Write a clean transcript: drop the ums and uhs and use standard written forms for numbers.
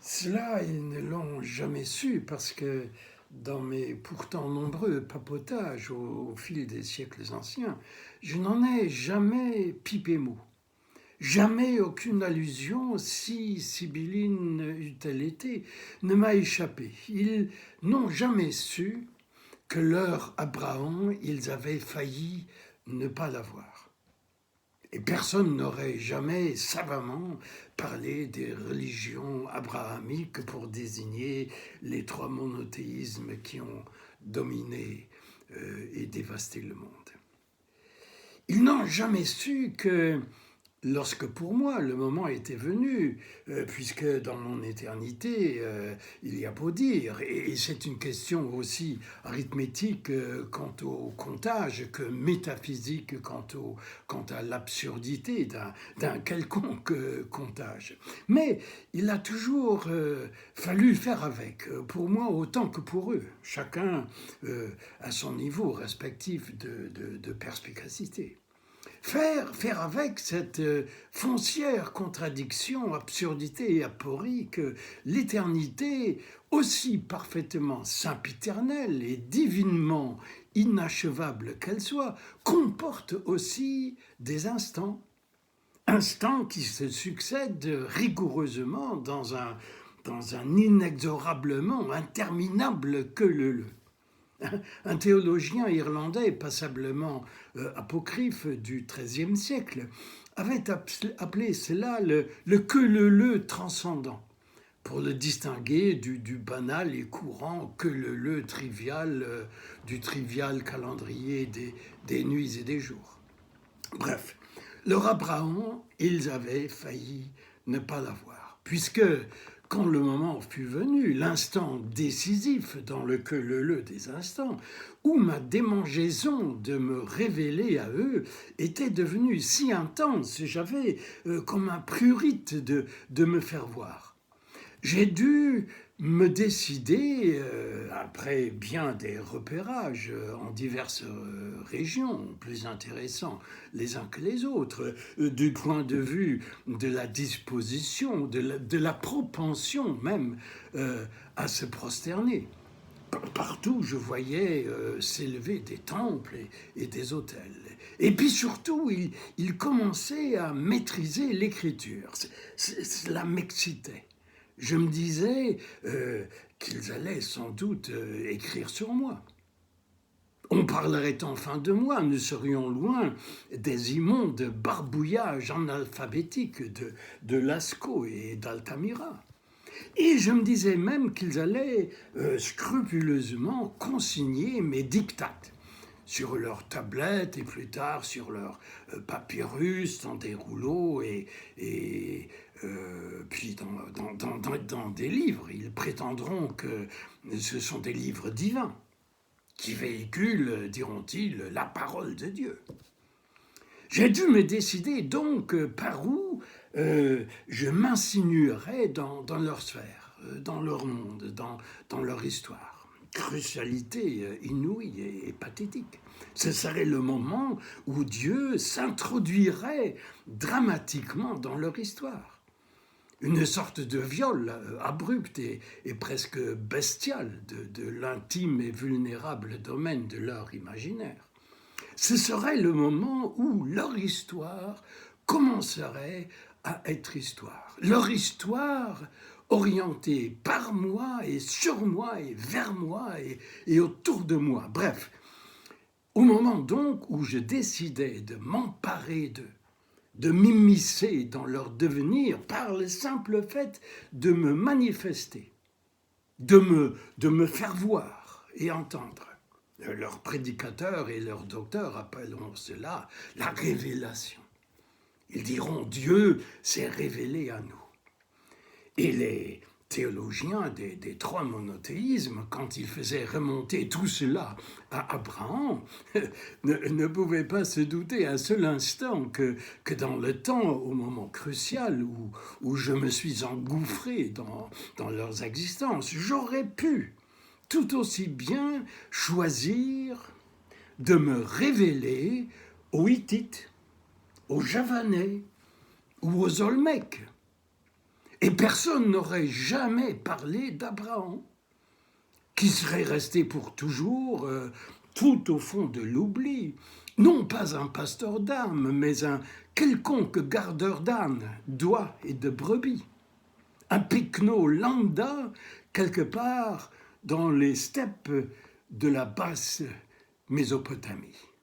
Cela, ils ne l'ont jamais su parce que dans mes pourtant nombreux papotages au fil des siècles anciens, je n'en ai jamais pipé mot. Jamais aucune allusion, si sibylline eût-elle été, ne m'a échappé. Ils n'ont jamais su que leur Abraham, ils avaient failli ne pas l'avoir. Et personne n'aurait jamais savamment parlé des religions abrahamiques pour désigner les trois monothéismes qui ont dominé et dévasté le monde. Ils n'ont jamais su que lorsque pour moi le moment était venu, puisque dans mon éternité, il y a beau dire, et c'est une question aussi arithmétique quant au comptage que métaphysique quant à l'absurdité d'un quelconque comptage. Mais il a toujours fallu faire avec, pour moi autant que pour eux, chacun à son niveau respectif de perspicacité. Faire avec cette foncière contradiction, absurdité et aporie que l'éternité, aussi parfaitement sempiternelle et divinement inachevable qu'elle soit, comporte aussi des instants. Instants qui se succèdent rigoureusement dans un inexorablement interminable queue-leu-leu. Un théologien irlandais passablement apocryphe du XIIIe siècle avait appelé cela le queue-leu-leu transcendant, pour le distinguer du banal et courant queue-leu-leu trivial, du trivial calendrier des nuits et des jours. Bref, leur Abraham, ils avaient failli ne pas l'avoir, puisque quand le moment fut venu, l'instant décisif dans le queue-leu-leu des instants, où ma démangeaison de me révéler à eux était devenue si intense, j'avais comme un prurite de me faire voir. J'ai dû me décider, après bien des repérages en diverses régions, plus intéressants les uns que les autres, du point de vue de la disposition, de la propension même à se prosterner. Partout, je voyais s'élever des temples et des autels. Et puis surtout, il commençait à maîtriser l'écriture. Cela m'excitait. Je me disais qu'ils allaient sans doute écrire sur moi. On parlerait enfin de moi, nous serions loin des immondes barbouillages analphabétiques de Lascaux et d'Altamira. Et je me disais même qu'ils allaient scrupuleusement consigner mes dictates sur leurs tablettes et plus tard sur leurs papyrus dans des rouleaux et puis dans des livres. Ils prétendront que ce sont des livres divins qui véhiculent, diront-ils, la parole de Dieu. J'ai dû me décider donc par où je m'insinuerais dans leur sphère, dans leur monde, dans leur histoire. Crucialité inouïe et pathétique. Ce serait le moment où Dieu s'introduirait dramatiquement dans leur histoire. Une sorte de viol abrupt et presque bestial de l'intime et vulnérable domaine de leur imaginaire. Ce serait le moment où leur histoire commencerait à être histoire. Leur histoire orientée par moi et sur moi et vers moi et autour de moi. Bref, au moment donc où je décidais de m'emparer d'eux, de m'immiscer dans leur devenir par le simple fait de me manifester, de me faire voir et entendre. Leurs prédicateurs et leurs docteurs appelleront cela la révélation. Ils diront Dieu s'est révélé à nous. Et les théologiens des trois monothéismes, quand ils faisaient remonter tout cela à Abraham, ne pouvaient pas se douter un seul instant que dans le temps, au moment crucial où je me suis engouffré dans leurs existences, j'aurais pu tout aussi bien choisir de me révéler aux Hittites, aux Javanais ou aux Olmèques. Et personne n'aurait jamais parlé d'Abraham, qui serait resté pour toujours tout au fond de l'oubli. Non pas un pasteur d'âme, mais un quelconque gardeur d'âne, d'oies et de brebis. Un pycno lambda, quelque part dans les steppes de la basse Mésopotamie.